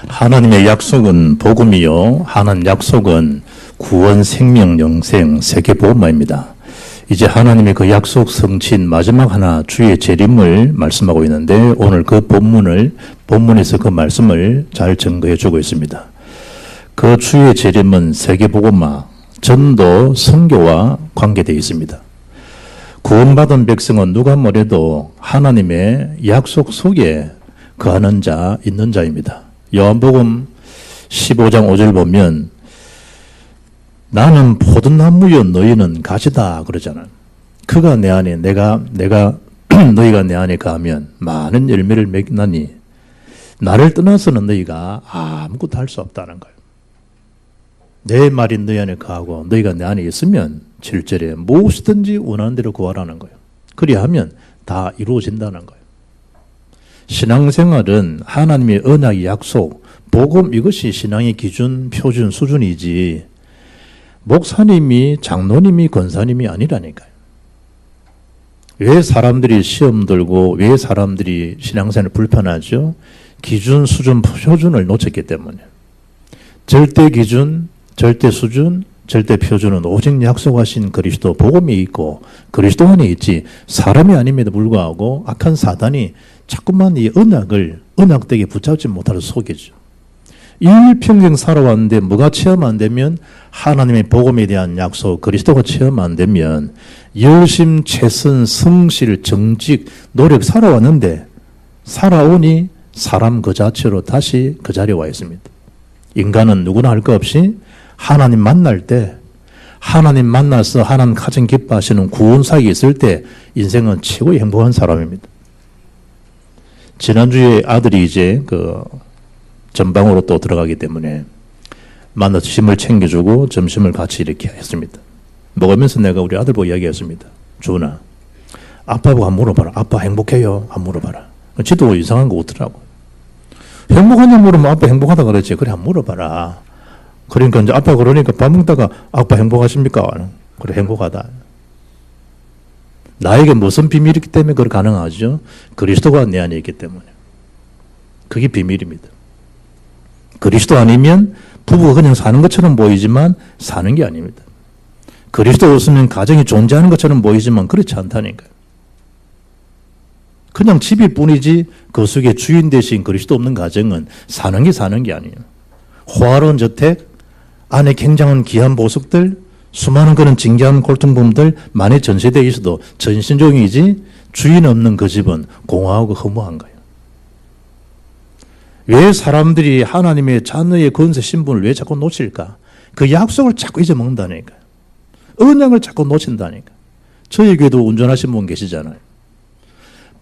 하나님의 약속은 복음이요, 하나님 약속은 구원, 생명, 영생, 세계보험마입니다. 이제 하나님의 그 약속 성취인 마지막 하나 주의 재림을 말씀하고 있는데, 오늘 그 본문에서 그 말씀을 잘 증거해 주고 있습니다. 그 주의 재림은 세계보험마, 전도, 선교와 관계되어 있습니다. 구원받은 백성은 누가 뭐래도 하나님의 약속 속에 거하는 자, 있는 자입니다. 요한복음 15장 5절 보면 나는 포도나무여 너희는 가지다 그러잖아요. 그가 내 안에 내가 너희가 내 안에 거하면 많은 열매를 맺나니 나를 떠나서는 너희가 아무것도 할 수 없다는 거예요. 내 말이 너희 안에 거하고 너희가 내 안에 있으면 7절에 무엇이든지 원하는 대로 구하라는 거예요. 그리하면 다 이루어진다는 거예요. 신앙생활은 하나님의 언약의 약속, 복음, 이것이 신앙의 기준, 표준, 수준이지 목사님이, 장로님이, 권사님이 아니라니까요. 왜 사람들이 시험 들고 왜 사람들이 신앙생활 불편하죠? 기준, 수준, 표준을 놓쳤기 때문에. 절대 기준, 절대 수준, 절대 표준은 오직 약속하신 그리스도 복음이 있고 그리스도 안에 있지 사람이 아님에도 불구하고 악한 사단이 자꾸만 이 언약되게 붙잡지 못하러 속이죠. 일평생 살아왔는데 뭐가 체험 안 되면 하나님의 복음에 대한 약속, 그리스도가 체험 안 되면 열심, 최선, 성실, 정직, 노력 살아왔는데 살아오니 사람 그 자체로 다시 그 자리에 와 있습니다. 인간은 누구나 할 것 없이 하나님 만날 때, 하나님 만나서 하나님 가장 기뻐하시는 구원사역이 있을 때 인생은 최고의 행복한 사람입니다. 지난주에 아들이 이제 전방으로 또 들어가기 때문에 만나서 짐을 챙겨주고 점심을 같이 이렇게 했습니다. 먹으면서 내가 우리 아들 보고 이야기했습니다. 주은아, 아빠 보고 한번 물어봐라. 아빠 행복해요? 한번 물어봐라. 지도 이상한 거 없더라고. 행복하냐 물으면 아빠 행복하다 그랬지. 그래 한번 물어봐라. 그러니까 이제 아빠 그러니까 밥 먹다가 아빠 행복하십니까? 그래 행복하다. 나에게 무슨 비밀이 있기 때문에 그걸 가능하죠? 그리스도가 내 안에 있기 때문에. 그게 비밀입니다. 그리스도 아니면 부부가 그냥 사는 것처럼 보이지만 사는 게 아닙니다. 그리스도 없으면 가정이 존재하는 것처럼 보이지만 그렇지 않다니까요. 그냥 집일 뿐이지 그 속에 주인 대신 그리스도 없는 가정은 사는 게 아니에요. 호화로운 저택, 안에 굉장한 귀한 보석들, 수많은 그런 진귀한 골동품들 만에 전세대에 있어도 전신종이지 주인 없는 그 집은 공허하고 허무한 거예요. 왜 사람들이 하나님의 자녀의 권세 신분을 왜 자꾸 놓칠까? 그 약속을 자꾸 잊어먹는다니까요. 언약을 자꾸 놓친다니까. 저희 교회도 운전하신 분 계시잖아요.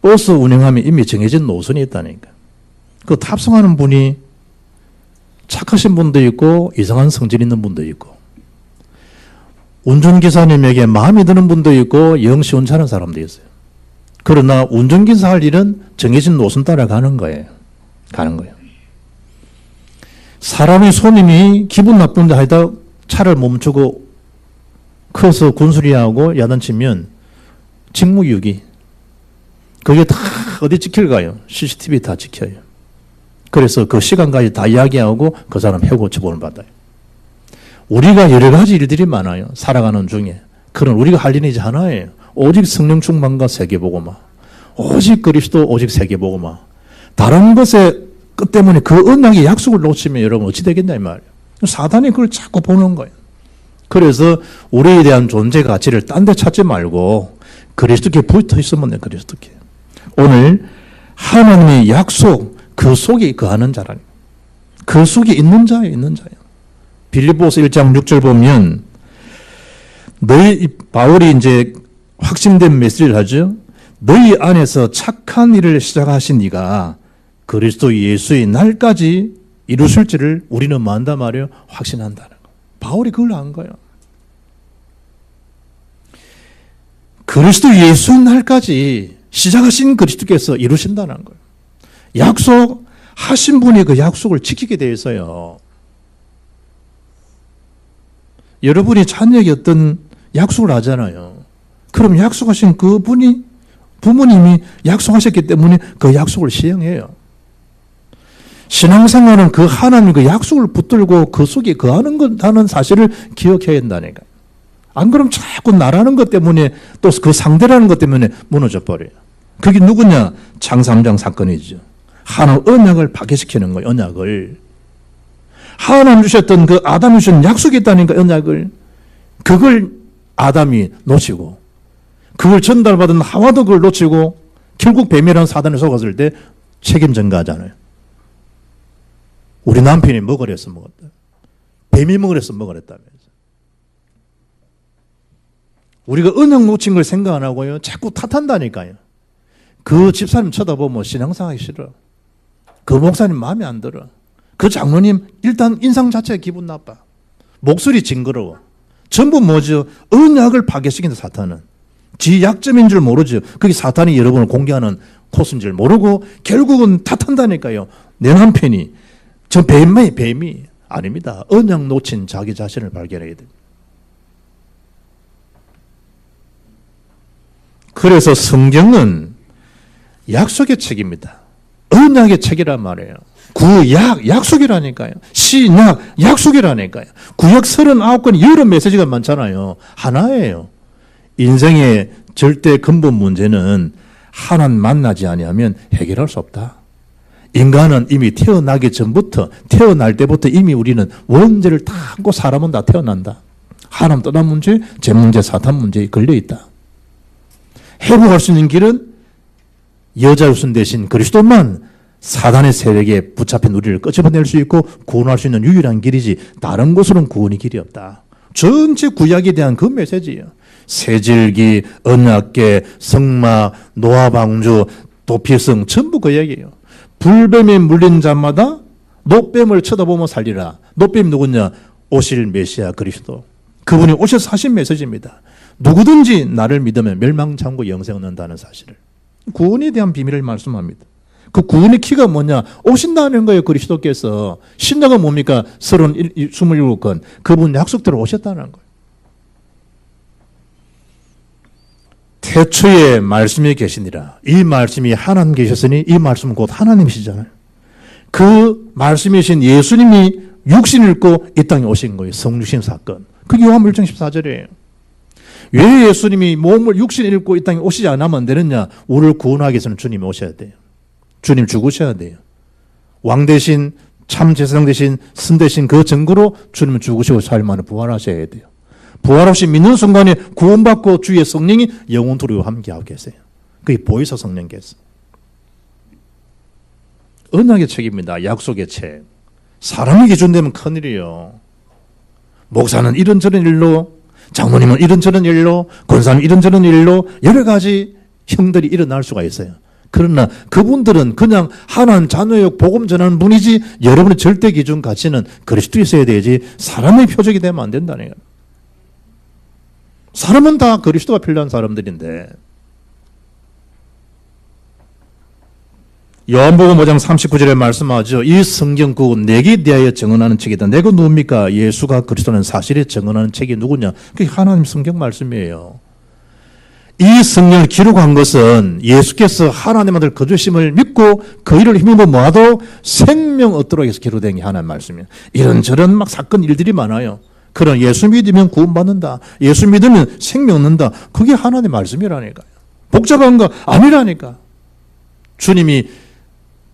버스 운행하면 이미 정해진 노선이 있다니까. 그 탑승하는 분이 착하신 분도 있고 이상한 성질 있는 분도 있고 운전기사님에게 마음에 드는 분도 있고 영 시원찮은 사람도 있어요. 그러나 운전기사 할 일은 정해진 노선 따라 가는 거예요. 사람의 손님이 기분 나쁜데 하다 차를 멈추고 커서 군수리하고 야단치면 직무유기. 그게 다 어디 찍힐까요? CCTV 다 찍혀요. 그래서 그 시간까지 다 이야기하고 그 사람 해고 처분을 받아요. 우리가 여러 가지 일들이 많아요. 살아가는 중에. 그런 우리가 할 일이 하나예요. 오직 성령 충만과 세계복음화. 오직 그리스도, 오직 세계복음화. 다른 것의 끝 때문에 그 언약의 약속을 놓치면 여러분 어찌 되겠냐 이 말이에요. 사단이 그걸 자꾸 보는 거예요. 그래서 우리에 대한 존재 가치를 딴 데 찾지 말고 그리스도께 붙어 있으면 돼. 그리스도께. 오늘 하나님의 약속 그 속에 거하는 자라니. 그 속에 있는 자예요. 빌립보서 1장 6절 보면 바울이 이제 확신된 메시지를 하죠. 너희 안에서 착한 일을 시작하신 이가 그리스도 예수의 날까지 이루실지를 우리는 만다 말이에요. 확신한다는 거. 바울이 그걸 안 거예요. 그리스도 예수의 날까지 시작하신 그리스도께서 이루신다는 거예요. 약속하신 분이 그 약속을 지키게 되어 있어요. 여러분이 자녀에게 어떤 약속을 하잖아요. 그럼 약속하신 그 분이 부모님이 약속하셨기 때문에 그 약속을 시행해요. 신앙생활은 그 하나님 그 약속을 붙들고 그 속에 거하는 것하는 사실을 기억해야 된다니까. 안 그러면 자꾸 나라는 것 때문에 또 그 상대라는 것 때문에 무너져 버려요. 그게 누구냐? 창삼장 사건이죠. 하나님 언약을 파괴시키는 거예요. 언약을. 하나님 주셨던 그 아담이 주신 약속이 있다니까 언약을. 그걸 아담이 놓치고 그걸 전달받은 하와도 그걸 놓치고 결국 뱀이라는 사단에 속았을 때 책임 전가하잖아요. 우리 남편이 먹으래서 먹었다. 뱀이 먹으래서 먹으랬다면서. 우리가 언약 놓친 걸 생각 안 하고요. 자꾸 탓한다니까요. 그 집사님 쳐다보면 신앙생활하기 싫어. 그 목사님 마음에 안 들어. 그 장로님 일단 인상 자체가 기분 나빠. 목소리 징그러워. 전부 뭐죠? 언약을 파괴시킨다 사탄은. 지 약점인 줄 모르죠. 그게 사탄이 여러분을 공개하는 코스인 줄 모르고 결국은 탓한다니까요. 내 남편이 저 뱀이 아닙니다. 언약 놓친 자기 자신을 발견해야 됩니다. 그래서 성경은 약속의 책입니다. 언약의 책이란 말이에요. 구약, 약속이라니까요. 신약, 약속이라니까요. 구약 39권 여러 메시지가 많잖아요. 하나예요. 인생의 절대 근본 문제는 하나님 만나지 아니하면 해결할 수 없다. 인간은 이미 태어나기 전부터 태어날 때부터 이미 우리는 원죄를 다 안고 사람은 다 태어난다. 하나님 떠난 문제, 제 문제, 사탄 문제에 걸려있다. 회복할 수 있는 길은 여자 유순 대신 그리스도만 사단의 세력에 붙잡힌 우리를 끄집어낼 수 있고 구원할 수 있는 유일한 길이지 다른 곳으로는 구원의 길이 없다. 전체 구약에 대한 그 메시지예요. 세질기, 언약궤, 성막, 노아방주, 도피성 전부 그 얘기예요. 불뱀에 물린 자마다 노뱀을 쳐다보며 살리라. 노뱀이 누구냐? 오실 메시아 그리스도. 그분이 오셔서 하신 메시지입니다. 누구든지 나를 믿으면 멸망창고 영생 얻는다는 사실을. 구원에 대한 비밀을 말씀합니다. 그 구원의 키가 뭐냐? 오신다는 거예요. 그리스도께서. 신약은 뭡니까? 27권. 그분 약속대로 오셨다는 거예요. 태초에 말씀이 계시니라. 이 말씀이 하나님 계셨으니 이 말씀은 곧 하나님이시잖아요. 그 말씀이신 예수님이 육신을 입고 이 땅에 오신 거예요. 성육신 사건. 그게 요한복음 1장 14절이에요. 왜 예수님이 몸을 육신을 입고 이 땅에 오시지 않으면 안 되느냐? 우리를 구원하기 위해서는 주님이 오셔야 돼요. 주님 죽으셔야 돼요. 왕 대신 참 제사장 대신 선 대신 그 증거로 주님은 죽으시고 살만을 부활하셔야 돼요. 부활없이 믿는 순간에 구원받고 주의 성령이 영원토록 함께하고 계세요. 그게 보혜사 성령께서. 언약의 책입니다. 약속의 책. 사람이 기준되면 큰일이에요. 목사는 이런저런 일로, 장로님은 이런저런 일로, 권사는 이런저런 일로 여러 가지 형들이 일어날 수가 있어요. 그러나 그분들은 그냥 하나님 자녀의 복음 전하는 분이지 여러분의 절대 기준 가치는 그리스도에 있어야 되지 사람의 표적이 되면 안 된다는 거예요. 사람은 다 그리스도가 필요한 사람들인데 요한복음 5장 39절에 말씀하죠. 이 성경국은 내게 대하여 증언하는 책이다. 내가 누굽니까? 예수가 그리스도는 사실에 증언하는 책이 누구냐? 그게 하나님 성경 말씀이에요. 이 성경을 기록한 것은 예수께서 하나님 아들 거주심을 믿고 그 일을 힘입어 모아도 생명 얻도록 해서 기록된 게 하나님 말씀이에요. 이런저런 막 사건 일들이 많아요. 그런 예수 믿으면 구원받는다. 예수 믿으면 생명 얻는다. 그게 하나님의 말씀이라니까요. 복잡한 거 아니라니까. 주님이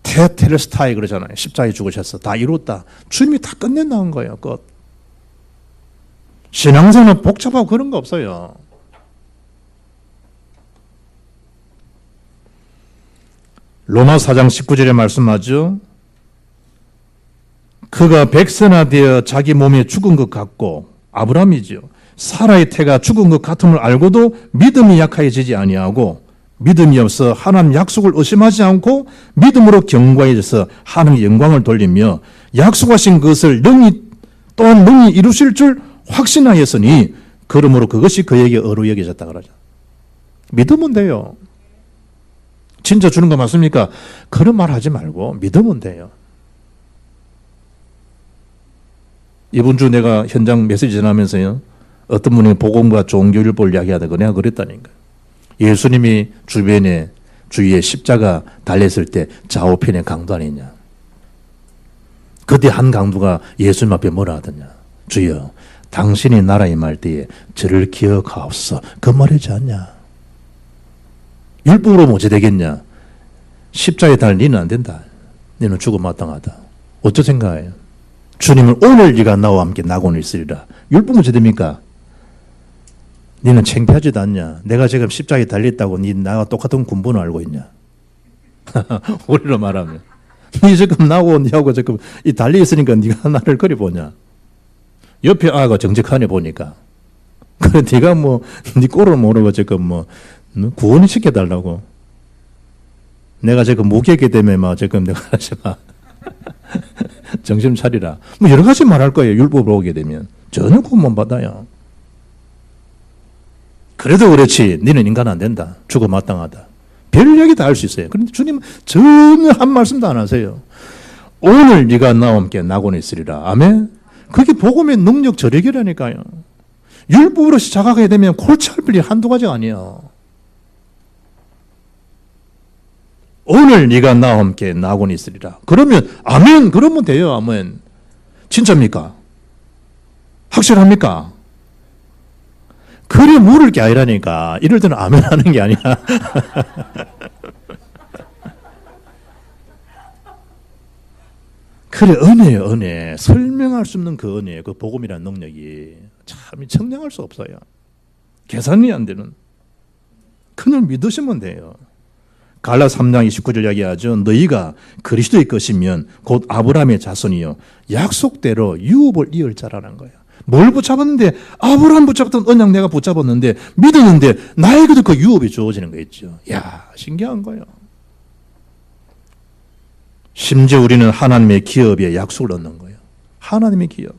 테텔레스타이 그러잖아요. 십자가에 죽으셨어. 다 이뤘다. 주님이 다 끝내놓은 거예요. 끝. 신앙생활은 복잡하고 그런 거 없어요. 로마 4장 19절에 말씀하죠. 그가 백세나 되어 자기 몸에 죽은 것 같고 아브라함이죠. 사라의 태가 죽은 것 같음을 알고도 믿음이 약해지지 아니하고 믿음이 없어 하나님 약속을 의심하지 않고 믿음으로 견고해져서 하나님의 영광을 돌리며 약속하신 것을 또한 능히 이루실 줄 확신하였으니 그러므로 그것이 그에게 의로 여겨졌다 그러죠. 믿으면 돼요. 진짜 주는 거 맞습니까? 그런 말 하지 말고 믿으면 돼요. 이번 주 내가 현장 메시지 전하면서요. 어떤 분이 복음과 종교율법을 이야기하다가 내가 그랬다니까. 예수님이 주변에 주위에 십자가 달렸을 때 좌우편에 강도 아니냐. 그때 한 강도가 예수님 앞에 뭐라 하더냐. 주여, 당신이 나라에 임할 때에 저를 기억하옵소서. 그 말이지 않냐. 율법으로 뭐지 되겠냐. 십자가에 달리는 안 된다. 너는 죽어 마땅하다. 어쩌 생각해요? 주님은 오늘 네가 나와 함께 낙원에 있으리라. 율법 뭐지 됩니까? 너는 창피하지도 않냐. 내가 지금 십자가에 달렸다고 네 나와 똑같은 군번을 알고 있냐. 우리로 말하면 네 지금 나하고 니하고 지금 이 달리 있으니까 네가 나를 그리 보냐. 옆에 아가 정직하네 보니까. 그래 네가 뭐 네 꼴을 모르고 지금 뭐 구원을 시켜달라고. 내가 지금 무기했기 때문에 막 지금 내가 막 정신 차리라. 뭐 여러 가지 말할 거예요. 율법으로 오게 되면 전혀 구원 못 받아요. 그래도 그렇지 너는 인간 안 된다. 죽어 마땅하다. 별 얘기 다 할 수 있어요. 그런데 주님은 전혀 한 말씀도 안 하세요. 오늘 네가 나와 함께 낙원에 있으리라. 아멘. 그게 복음의 능력 저력이라니까요. 율법으로 시작하게 되면 골치 아플 일이 한두 가지가 아니에요. 오늘 네가 나와 함께 낙원에 있으리라. 그러면 아멘. 그러면 돼요. 아멘. 진짜입니까? 확실합니까? 그래 물을 게 아니라니까. 이럴 때는 아멘 하는 게 아니야. 그래 은혜예요. 은혜. 설명할 수 없는 그 은혜, 그 복음이라는 능력이 참 청량할 수 없어요. 계산이 안 되는. 그냥 믿으시면 돼요. 갈라 3장 29절 이야기하죠. 너희가 그리스도의 것이면 곧 아브라함의 자손이요 약속대로 유업을 이을 자라는 거예요. 뭘 붙잡았는데 아브라함 붙잡던 언약 내가 붙잡았는데 믿었는데 나에게도 그 유업이 주어지는 거 있죠. 야 신기한 거예요. 심지어 우리는 하나님의 기업에 약속을 얻는 거예요. 하나님의 기업.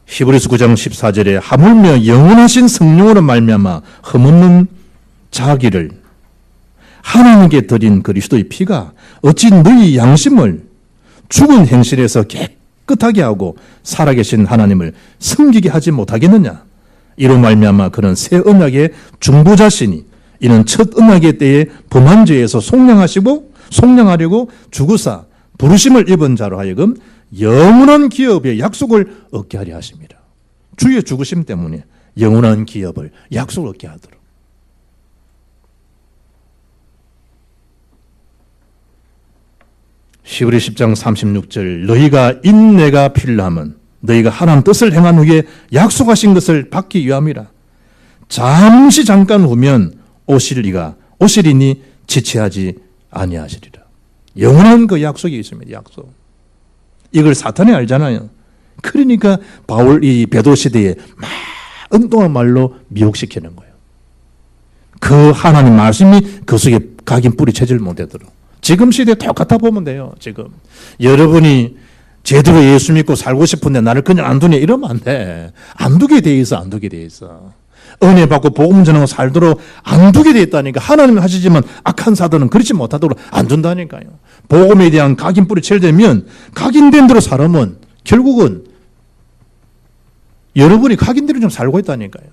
히브리서 9장 14절에 하물며 영원하신 성령으로 말미암아 흠없는 자기를 하나님께 드린 그리스도의 피가 어찌 너희 양심을 죽은 행실에서 깨끗하게 하고 살아계신 하나님을 섬기게 하지 못하겠느냐. 이로 말미암아 그는 새 언약의 중보자시니 이는 첫 언약의 때에 범한 죄에서 속량하려고 죽으사 부르심을 입은 자로 하여금 영원한 기업의 약속을 얻게 하려 하십니다. 주의 죽으심 때문에 영원한 기업을 약속을 얻게 하도록. 히브리 10장 36절 너희가 인내가 필요함은 너희가 하나님 뜻을 행한 후에 약속하신 것을 받기 위함이라. 잠시 잠깐 후면 오시리니 지체하지 아니하시리라. 영원한 그 약속이 있습니다. 약속. 이걸 사탄이 알잖아요. 그러니까 바울 이 베드로 시대에 막 엉뚱한 말로 미혹시키는 거예요. 그 하나님 말씀이 그 속에 각인 뿌리 채질 못하도록. 지금 시대에 똑같아 보면 돼요. 지금 여러분이 제대로 예수 믿고 살고 싶은데 나를 그냥 안 두냐 이러면 안 돼. 안 두게 돼 있어. 안 두게 돼 있어. 은혜 받고 복음 전하고 살도록 안 두게 돼 있다니까. 하나님은 하시지만 악한 사도는 그렇지 못하도록 안 둔다니까요. 복음에 대한 각인 뿌리 채되면 각인된 대로 사람은 결국은 여러분이 각인대로 좀 살고 있다니까요.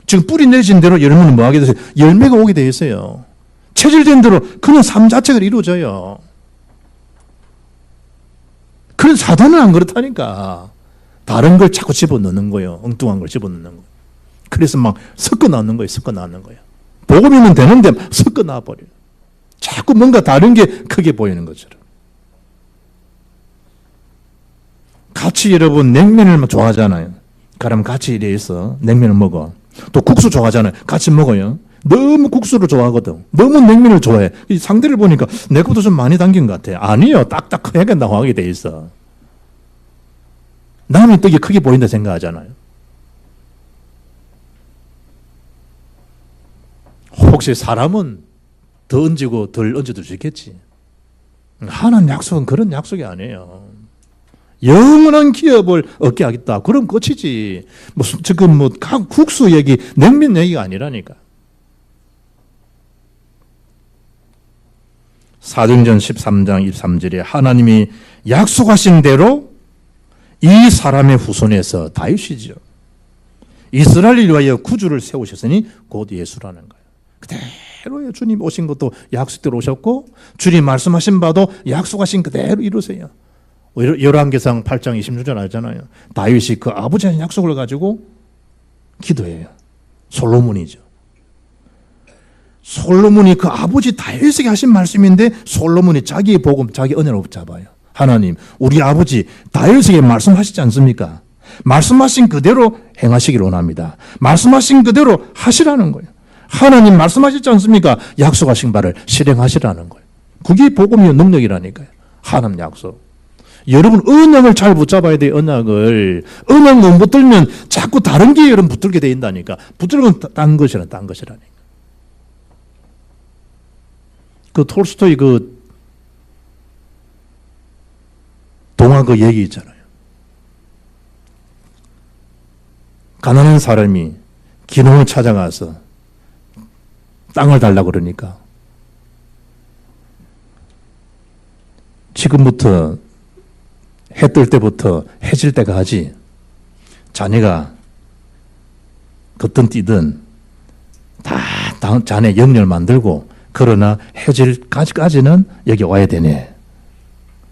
지금 뿌리 내진 대로 여러분은 뭐 하게 돼서 열매가 오게 돼 있어요. 체질된 대로 그냥 삶 자체가 이루어져요. 그런 사단은 안 그렇다니까. 다른 걸 자꾸 집어넣는 거예요. 엉뚱한 걸 집어넣는 거예요. 그래서 막 섞어 넣는 거예요. 섞어 넣는 거예요. 복음이면 되는데 섞어 놔버려요. 자꾸 뭔가 다른 게 크게 보이는 것처럼. 같이 여러분 냉면을 좋아하잖아요. 그럼 같이 이래 있어. 냉면을 먹어. 또 국수 좋아하잖아요. 같이 먹어요. 너무 국수를 좋아하거든. 너무 냉면을 좋아해. 이 상대를 보니까 내 것도 좀 많이 당긴 것 같아. 아니요. 딱딱하게 나오게 돼 있어. 남의 떡이 크게 보인다 생각하잖아요. 혹시 사람은 더 얹고 덜 얹어도 좋겠지. 하나님 약속은 그런 약속이 아니에요. 영원한 기업을 얻게 하겠다. 그럼 끝이지. 지금 국수 얘기, 냉면 얘기가 아니라니까. 사도행전 13장 23절에 하나님이 약속하신 대로 이 사람의 후손에서 다윗이죠. 이스라엘을 위하여 구주를 세우셨으니 곧 예수라는 거예요. 그대로예요. 주님 오신 것도 약속대로 오셨고 주님 말씀하신 바도 약속하신 그대로 이루세요. 11개상 8장 26절 알잖아요. 다윗이 그 아버지의 약속을 가지고 기도해요. 솔로몬이죠. 솔로몬이 그 아버지 다윗에게 하신 말씀인데 솔로몬이 자기의 복음, 자기 은혜로 붙잡아요. 하나님, 우리 아버지 다윗에게 말씀하시지 않습니까? 말씀하신 그대로 행하시기를 원합니다. 말씀하신 그대로 하시라는 거예요. 하나님 말씀하셨지 않습니까? 약속하신 바를 실행하시라는 거예요. 그게 복음의 능력이라니까요. 하나님 약속. 여러분 언약을 잘 붙잡아야 돼요. 언약을. 언약 못 붙들면 자꾸 다른 게 여러분 붙들게 돼 있다니까. 붙들면 딴 것이라니까. 그 톨스토이 그 동화 그 얘기 있잖아요. 가난한 사람이 기농을 찾아가서 땅을 달라고 그러니까 지금부터 해 뜰 때부터 해질 때까지 자네가 걷든 뛰든 다 자네 영열 만들고 그러나 해질까지는 여기 와야 되네.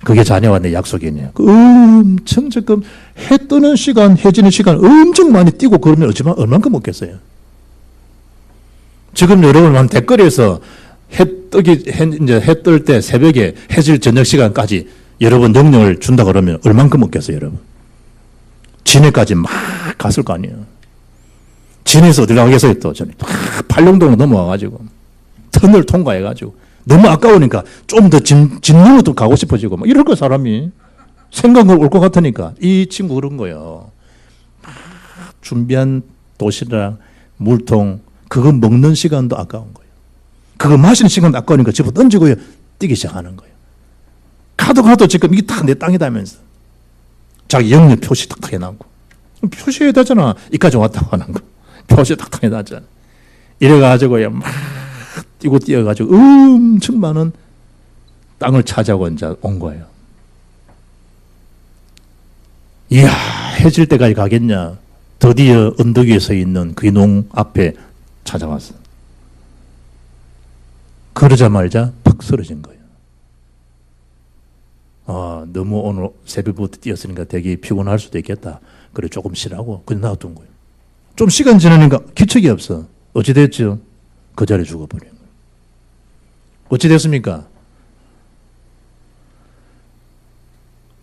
그게 자네와 내 약속이네. 엄청 지금 해 뜨는 시간, 해 지는 시간 엄청 많이 뛰고 그러면 얼만큼 먹겠어요? 지금 여러분 댓글에서 해 뜰 때 새벽에 해질 저녁 시간까지 여러분 영령을 준다 그러면 얼만큼 먹겠어요, 여러분? 진해까지 막 갔을 거 아니에요. 진해에서 어디로 가겠어요, 또? 저는 팔룡동으로 넘어와가지고 터널 통과해가지고 너무 아까우니까 좀 더 진능으로 또 가고 싶어지고 막 이럴 거 사람이 생각을 올 것 같으니까 이 친구 그런 거예요. 막 준비한 도시락, 물통 그거 먹는 시간도 아까운 거예요. 그거 마시는 시간도 아까우니까 집어 던지고 뛰기 시작하는 거예요. 가도 지금 이게 다 내 땅이다면서 자기 영역 표시 탁탁 해놨고 표시해야 되잖아. 이까지 왔다고 하는 거 표시 탁탁 해놨잖아. 이래가지고요 막 뛰고 뛰어가지고 엄청 많은 땅을 찾아오고 이제 온 거예요. 이야 해질 때까지 가겠냐. 드디어 언덕 위에 서 있는 그 농 앞에 찾아왔어. 그러자마자 팍 쓰러진 거예요. 너무 오늘 새벽부터 뛰었으니까 되게 피곤할 수도 있겠다. 그래 조금 쉬라고 그냥 놔둔 거예요. 좀 시간 지나니까 기척이 없어. 어찌 됐죠? 그 자리에 죽어버린 거예요. 어찌 됐습니까?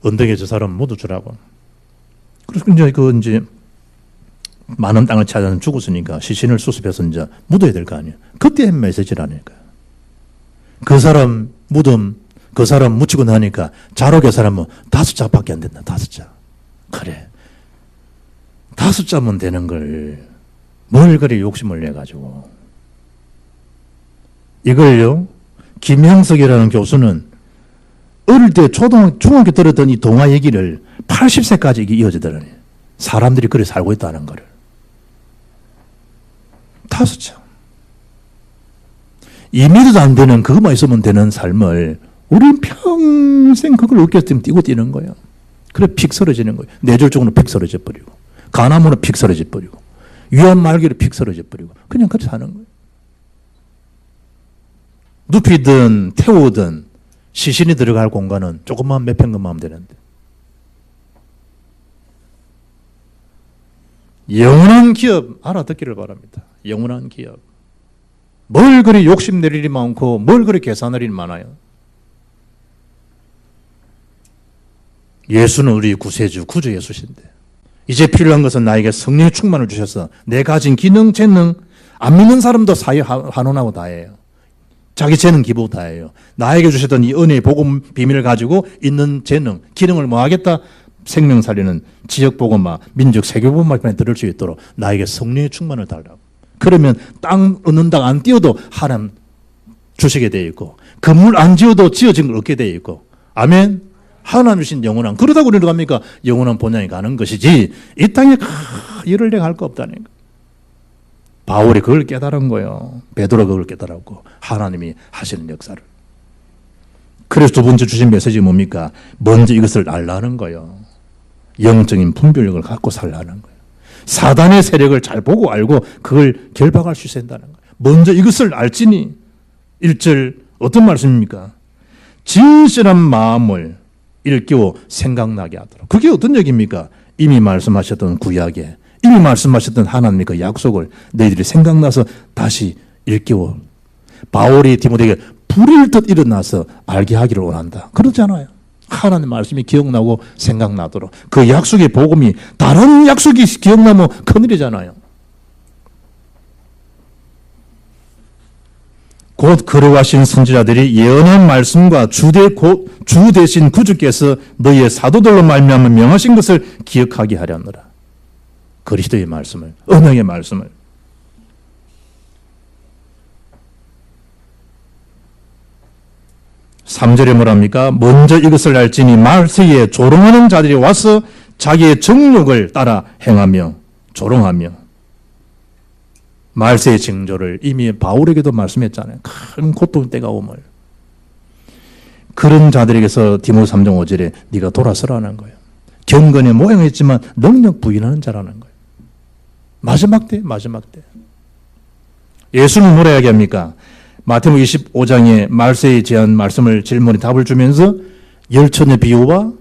언덕에 저 사람 모두 주라고. 그래서 이제 많은 땅을 찾아서 죽었으니까 시신을 수습해서 이제 묻어야 될 거 아니에요. 그때 메시지라니까요. 그 사람 무덤 그 사람 묻히고 나니까 자록의 사람은 5자밖에 안 된다. 5자. 그래. 5자면 되는 걸 뭘 그리 욕심을 내가지고. 이걸요, 김형석이라는 교수는 어릴 때 중학교 들었던 이 동화 얘기를 80세까지 이게 이어지더라니. 사람들이 그래 살고 있다는 거를. 5자. 2m도 안 되는 그것만 있으면 되는 삶을 우린 평생 그걸 웃겼으면 뛰고 뛰는 거예요. 그래 픽 쓰러지는 거예요. 뇌졸중으로 픽 쓰러져 버리고 간암으로 픽 쓰러져 버리고 위암 말기로 픽 쓰러져 버리고 그냥 그렇게 사는 거예요. 눕히든 태우든 시신이 들어갈 공간은 조금만 몇 평균만 하면 되는데 영원한 기업 알아듣기를 바랍니다. 영원한 기업. 뭘 그리 욕심낼 일이 많고 뭘 그리 계산할 일이 많아요. 예수는 우리 구세주, 구주 예수신데 이제 필요한 것은 나에게 성령의 충만을 주셔서 내 가진 기능, 재능 안 믿는 사람도 사회 환원하고 다해요. 자기 재능 기부 다해요. 나에게 주셨던 이 은혜의 복음 비밀을 가지고 있는 재능, 기능을 뭐 하겠다? 생명 살리는 지역 복음화, 민족 세계 복음화까지 들을 수 있도록 나에게 성령의 충만을 달라고. 그러면 땅 얻는 당 안 띄어도 하나님 주시게 되어 있고 건물 안 지어도 지어진 걸 얻게 되어 있고 아멘. 하나님 주신 영원한 그러다고 우리는 갑니까? 영원한 본향에 가는 것이지 이 땅에 일을 내가 할 거 없다니까. 바울이 그걸 깨달은 거예요. 베드로가 그걸 깨달았고 하나님이 하시는 역사를. 그래서 두 번째 주신 메시지 뭡니까? 먼저 이것을 알라는 거예요. 영적인 분별력을 갖고 살라는 거예요. 사단의 세력을 잘 보고 알고 그걸 결박할 수 있어야 한다는 거예요. 먼저 이것을 알지니 1절 어떤 말씀입니까? 진실한 마음을 일깨워 생각나게 하도록. 그게 어떤 얘기입니까? 이미 말씀하셨던 구약에 이미 말씀하셨던 하나님의 그 약속을 너희들이 생각나서 다시 일깨워. 바울이 디모데에게 불일 듯 일어나서 알게 하기를 원한다. 그러잖아요. 하나님 말씀이 기억나고 생각나도록. 그 약속의 복음이 다른 약속이 기억나면 큰일이잖아요. 곧 거룩하신 선지자들이 예언한 말씀과 주 대신 구주께서 너희의 사도들로 말미암아 명하신 것을 기억하게 하려느라. 그리스도의 말씀을, 언약의 말씀을. 3절에 뭐랍니까? 먼저 이것을 알지니 말세에 조롱하는 자들이 와서 자기의 정욕을 따라 행하며 조롱하며. 말세의 징조를 이미 바울에게도 말씀했잖아요. 큰 고통 때가 오물. 그런 자들에게서 디모데 3장 5절에 네가 돌아서라는 거예요. 경건의 모양이 있지만 능력 부인하는 자라는 거예요. 마지막 때. 예수는 뭐라 이야기합니까? 마태복음 25장에 말세에 대한 말씀을 질문에 답을 주면서 열천의 비유와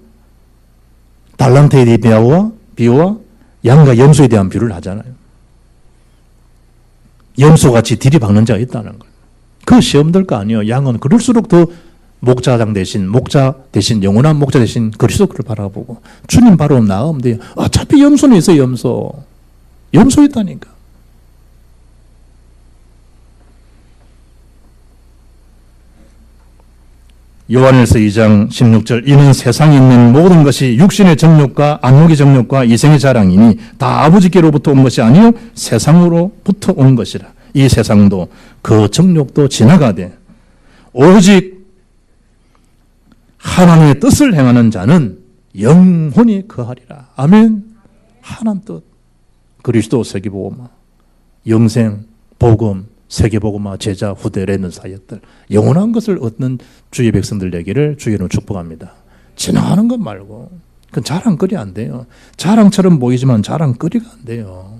달란트에 대한 비유와 양과 염소에 대한 비유를 하잖아요. 염소같이 들이박는 자가 있다는 거예요. 그 시험될 거 아니에요. 양은 그럴수록 더 목자 대신 영원한 목자 대신 그리스도를 바라보고 주님 바로 나가면 돼요. 어차피 염소는 있어요. 염소 있다니까. 요한일서 2장 16절 이는 세상에 있는 모든 것이 육신의 정욕과 안목의 정욕과 이생의 자랑이니 다 아버지께로부터 온 것이 아니요 세상으로부터 온 것이라. 이 세상도 그 정욕도 지나가되 오직 하나님의 뜻을 행하는 자는 영원히 거하리라. 아멘. 하나님 뜻. 그리스도 세계복음화, 영생, 복음, 세계복음화, 제자, 후대라는 사역들, 영원한 것을 얻는 주의 백성들 되기를 주의로 축복합니다. 지나가는 것 말고 그건 자랑거리 안 돼요. 자랑처럼 보이지만 자랑거리가 안 돼요.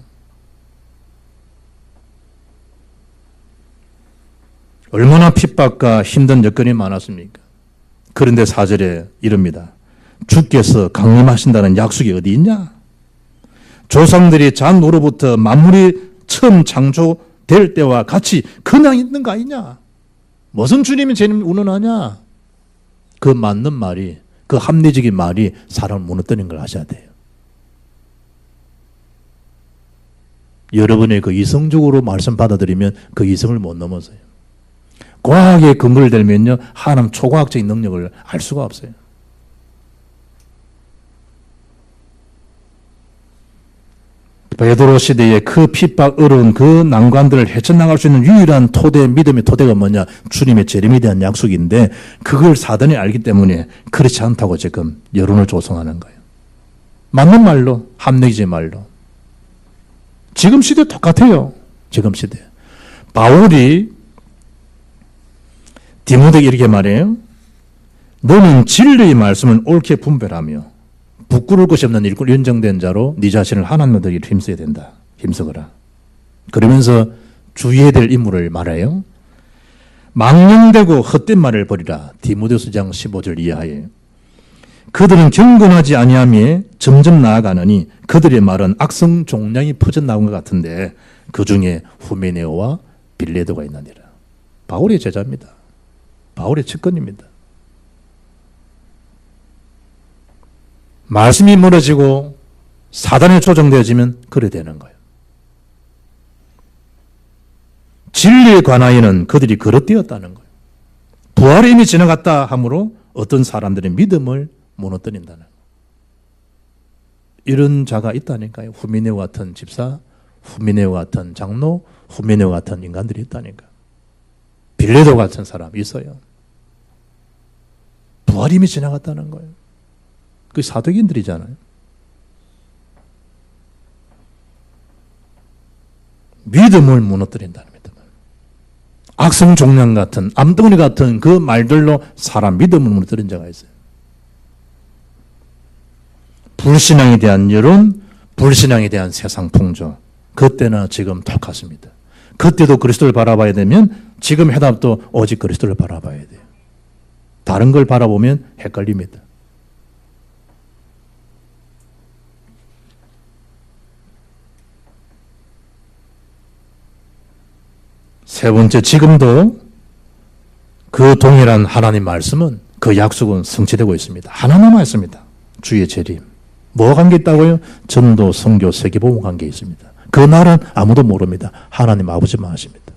얼마나 핍박과 힘든 여건이 많았습니까? 그런데 4절에 이릅니다. 주께서 강림하신다는 약속이 어디 있냐? 조상들이 장으로부터 만물이 처음 창조될 때와 같이 그냥 있는 거 아니냐? 무슨 주님이 제일 운운하냐? 그 맞는 말이, 그 합리적인 말이 사람을 무너뜨리는 걸 아셔야 돼요. 여러분의 그 이성적으로 말씀 받아들이면 그 이성을 못 넘어서요. 과학의 근거를 대면요, 하나님 초과학적인 능력을 알 수가 없어요. 베드로 시대에 그 핍박, 어려운 그 난관들을 헤쳐나갈 수 있는 유일한 토대, 믿음의 토대가 뭐냐? 주님의 재림에 대한 약속인데 그걸 사단이 알기 때문에 그렇지 않다고 지금 여론을 조성하는 거예요. 맞는 말로, 합리적인 말로. 지금 시대 똑같아요. 지금 시대. 바울이 디모데에게 이렇게 말해요. 너는 진리의 말씀을 옳게 분별하며 부끄러울 것이 없는 일꾼 연정된 자로 네 자신을 하나님을 드리기를 힘써야 된다. 힘쓰거라. 그러면서 주의해야 될 인물을 말해요. 망령되고 헛된 말을 버리라. 디모데후서 2장 15절 이하에. 그들은 경건하지 아니하며 점점 나아가느니 그들의 말은 악성 종량이 퍼져나온 것 같은데 그 중에 후메네오와 빌레도가 있느니라. 바울의 제자입니다. 바울의 측근입니다. 말씀이 무너지고 사단에 조정되어지면 그래 되는 거예요. 진리에 관하여는 그들이 그릇되었다는 거예요. 부활이 이미 지나갔다 하므로 어떤 사람들의 믿음을 무너뜨린다는 거예요. 이런 자가 있다니까요. 후미네오 같은 집사, 후미네오 같은 장로, 후미네오 같은 인간들이 있다니까. 빌레도 같은 사람이 있어요. 부활이 이미 지나갔다는 거예요. 그 사도인들이잖아요. 믿음을 무너뜨린다는 믿음. 악성 종량 같은, 암덩어리 같은 그 말들로 사람 믿음을 무너뜨린 자가 있어요. 불신앙에 대한 여론, 불신앙에 대한 세상 풍조. 그때나 지금 똑같습니다. 그때도 그리스도를 바라봐야 되면 지금 해답도 오직 그리스도를 바라봐야 돼요. 다른 걸 바라보면 헷갈립니다. 세 번째, 지금도 그 동일한 하나님 말씀은 그 약속은 성취되고 있습니다. 하나 남아있습니다. 주의 재림. 뭐가 관계 있다고요? 전도, 선교, 세계복음 관계 있습니다. 그 날은 아무도 모릅니다. 하나님 아버지만 아십니다.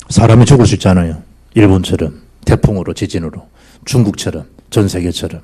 사람이 죽을 수 있잖아요. 일본처럼, 태풍으로, 지진으로, 중국처럼, 전 세계처럼.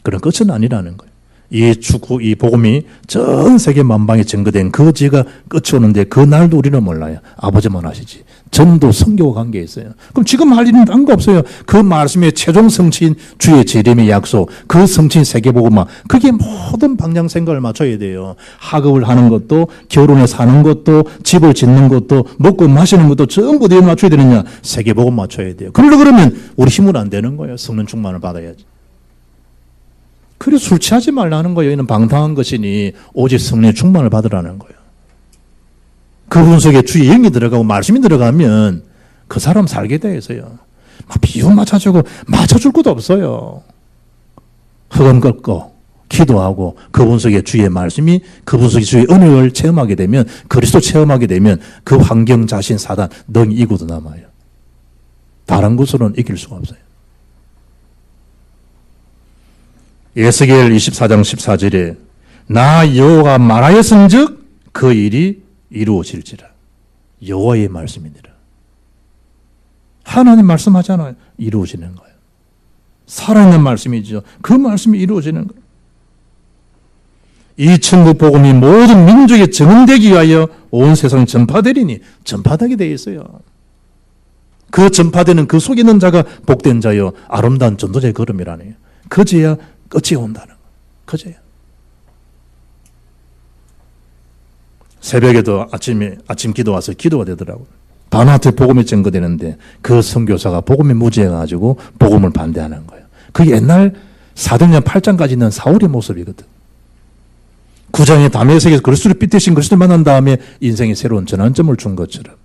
그런 끝은 아니라는 거예요. 이 복음이 전 세계 만방에 전거된 그 지가 끝이 오는데 그 날도 우리는 몰라요. 아버지만 아시지. 전도 선교와 관계 있어요. 그럼 지금 할 일은 딴 거 없어요. 그 말씀의 최종 성취인 주의 재림의 약속, 그 성취인 세계복음화, 그게 모든 방향 생각을 맞춰야 돼요. 학업을 하는 것도, 결혼에 사는 것도, 집을 짓는 것도, 먹고 마시는 것도 전부 다 맞춰야 되느냐? 세계복음 맞춰야 돼요. 그러면 우리 힘은 안 되는 거예요. 성령 충만을 받아야지. 그래서 술 취하지 말라는 거예요. 이는 방탕한 것이니 오직 성령의 충만을 받으라는 거예요. 그분 속에 주의 영이 들어가고 말씀이 들어가면 그 사람 살게 돼 있어요. 막 비유 맞춰주고 맞춰줄 것도 없어요. 흑암 꺾고 기도하고 그분 속에 주의 말씀이 그분 속에 주의 은혜를 체험하게 되면 그리스도 체험하게 되면 그 환경 자신 사단 능 이구도 남아요. 다른 것으로는 이길 수가 없어요. 에스겔 24장 14절에 나 여호와가 말하였은즉 그 일이 이루어질지라. 여호와의 말씀이니라. 하나님 말씀하잖아요. 이루어지는 거예요. 살아있는 말씀이죠. 그 말씀이 이루어지는 거예요. 이 천국 복음이 모든 민족에 증언되기 위하여 온 세상 전파되리니 전파되게 되어 있어요. 그 전파되는 그 속에 있는 자가 복된 자요 아름다운 전도자의 걸음이라네요. 그제야 끝이 온다는 거예요. 그제야. 새벽에도 아침 기도 와서 기도가 되더라고요. 바나트 복음이 증거되는데 그 선교사가 복음에 무지해가지고 복음을 반대하는 거예요. 그게 옛날 사도행전 8장까지 있는 사울의 모습이거든. 9장에 다메섹에서 그리스도를 삐뜨신 그리스도를 만난 다음에 인생의 새로운 전환점을 준 것처럼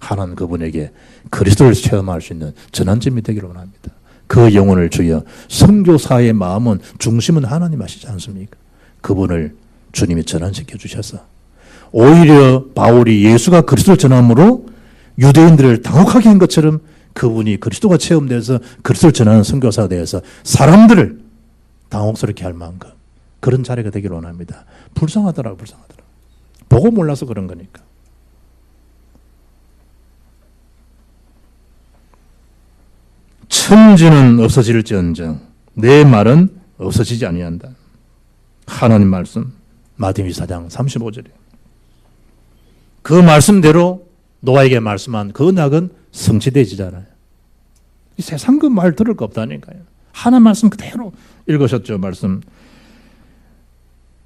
하나님 그분에게 그리스도를 체험할 수 있는 전환점이 되기를 원합니다. 그 영혼을 주여 선교사의 마음은 중심은 하나님 아시지 않습니까? 그분을 주님이 전환시켜 주셔서 오히려 바울이 예수가 그리스도를 전함으로 유대인들을 당혹하게 한 것처럼 그분이 그리스도가 체험돼서 그리스도를 전하는 선교사가 되어서 사람들을 당혹스럽게 할 만큼 그런 자리가 되기를 원합니다. 불쌍하더라고요. 보고 몰라서 그런 거니까. 천지는 없어질지언정 내 말은 없어지지 아니한다. 하나님 말씀 마태복음 24장 35절이에요. 그 말씀대로 노아에게 말씀한 그 언약은 성취되지잖아요. 이 세상 그 말 들을 거 없다니까요. 하나님 말씀 그대로 읽으셨죠. 말씀.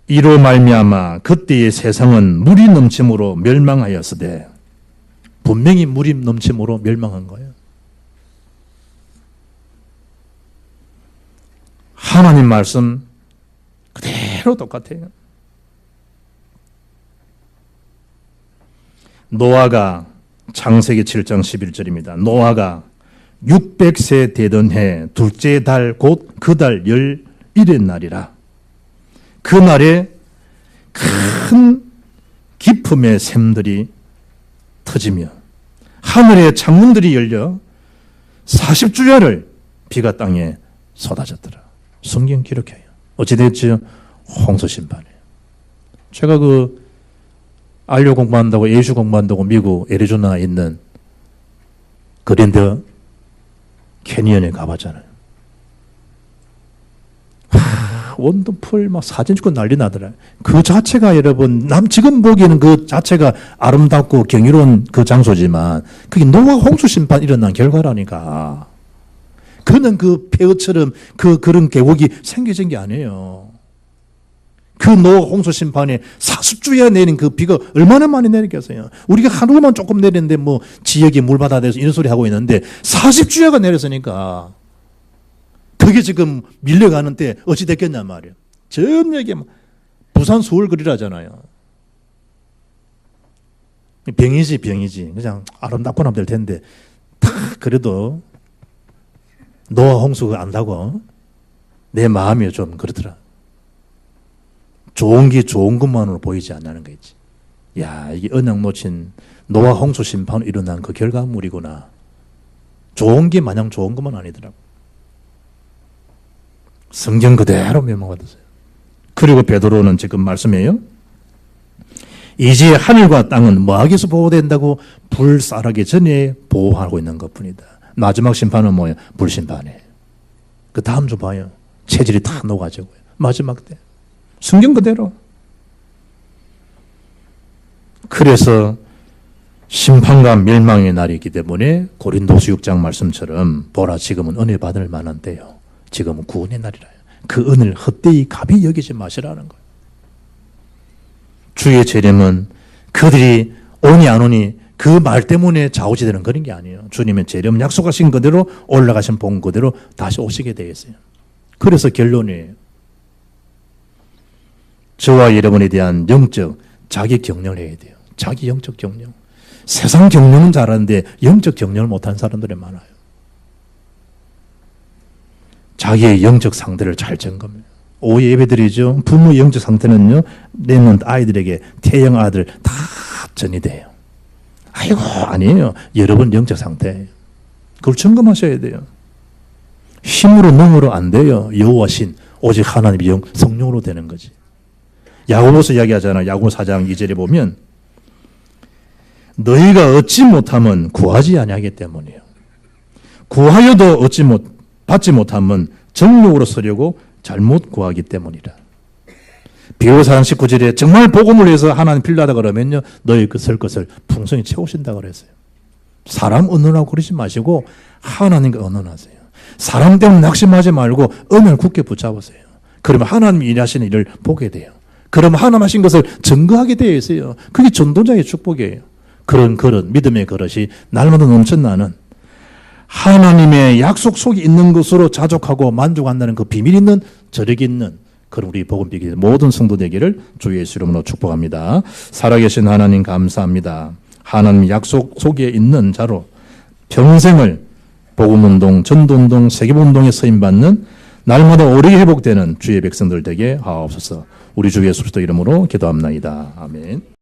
이로 말미암아 그때의 세상은 물이 넘침으로 멸망하였으되 분명히 물이 넘침으로 멸망한 거예요. 하나님 말씀 그대로 똑같아요. 노아가 창세기 7장 11절입니다. 노아가 600세 되던 해 둘째 달 곧 그 달 11의 날이라. 그 날에 큰 기품의 샘들이 터지며 하늘의 창문들이 열려 40주야를 비가 땅에 쏟아졌더라. 성경 기록해요. 어찌됐죠? 홍수 심판이에요. 제가 안료 공부한다고 예수 공부한다고 미국 애리조나에 있는 그랜드 캐니언에 가봤잖아요. 원더풀 막 사진 찍고 난리 나더라. 그 자체가 여러분 지금 보기에는 그 자체가 아름답고 경이로운 그 장소지만 그게 노아 홍수 심판 일어난 결과라니까. 그는 그 폐허처럼 그런 계곡이 생겨진 게 아니에요. 그 노아 홍수 심판에 40주야 내린 그 비가 얼마나 많이 내리겠어요. 우리가 하루만 조금 내리는데 뭐 지역이 물바다 돼서 이런 소리 하고 있는데 40주야가 내렸으니까 그게 지금 밀려가는데 어찌 됐겠냐 말이에요. 전 여기 부산 서울 거리라잖아요. 병이지, 병이지. 그냥 아름답고 하면 될 텐데, 다 그래도 노아 홍수 그거 안다고 내 마음이 좀 그렇더라. 좋은 게 좋은 것만으로 보이지 않는 거지. 야, 이게 언약 놓친 노아 홍수 심판으로 일어난 그 결과물이구나. 좋은 게 마냥 좋은 것만 아니더라고. 성경 그대로 멸망받았어요. 그리고 베드로는 지금 말씀해요. 이제 하늘과 땅은 뭐하기서 보호된다고? 불살하기 전에 보호하고 있는 것뿐이다. 마지막 심판은 뭐예요? 불심판이에요. 그 다음 주 봐요. 체질이 다 녹아지고요. 마지막 때. 성경 그대로. 그래서 심판과 멸망의 날이 있기 때문에 고린도서 6장 말씀처럼 보라 지금은 은혜 받을 만한 때요. 지금은 구원의 날이라요. 그 은혜를 헛되이 가비 여기지 마시라는 거예요. 주의 재림은 그들이 오니 안 오니 그 말 때문에 좌우지되는 그런 게 아니에요. 주님의 재림은 약속하신 그대로 올라가신 본 그대로 다시 오시게 되어 있어요. 그래서 결론이에요. 저와 여러분에 대한 영적 자기 경련을 해야 돼요. 자기 영적 경련. 세상 경련은 잘하는데 영적 경련을 못하는 사람들이 많아요. 자기의 영적 상태를 잘 점검해요. 오해 예배드리죠. 부모의 영적 상태는요, 내는 아이들에게 태영 아들 다 전이돼요. 아이고, 아니에요. 여러분 영적 상태예요. 그걸 점검하셔야 돼요. 힘으로 능으로 안 돼요. 여호와 신, 오직 하나님의 영, 성령으로 되는 거지. 야고보서 이야기하잖아요. 야고보 4장 2절에 보면 너희가 얻지 못하면 구하지 아니하기 때문이에요. 구하여도 받지 못하면 정욕으로 쓰려고 잘못 구하기 때문이라. 비오 4장 19절에 정말 복음을 위해서 하나님 필요하다 그러면요, 너희 설 것을 풍성히 채우신다 그랬어요. 사람 언어라고 그러지 마시고 하나님과 언어하세요. 사람 때문에 낙심하지 말고 언어를 굳게 붙잡으세요. 그러면 하나님이 일하시는 일을 보게 돼요. 그러면 하나님 하신 것을 증거하게 되어 있어요. 그게 전도자의 축복이에요. 그런 그릇, 믿음의 그릇이 날마다 넘쳐나는 하나님의 약속 속에 있는 것으로 자족하고 만족한다는 그 비밀 있는 저력 있는 그런 우리 복음 비기 모든 성도 되기를 주 예수 이름으로 축복합니다. 살아계신 하나님 감사합니다. 하나님 약속 속에 있는 자로 평생을 복음운동, 전도운동, 세계운동에 쓰임받는 날마다 오래 회복되는 주의 백성들 되게 하옵소서. 우리 주 예수 그리스도 이름으로 기도합나이다. 아멘.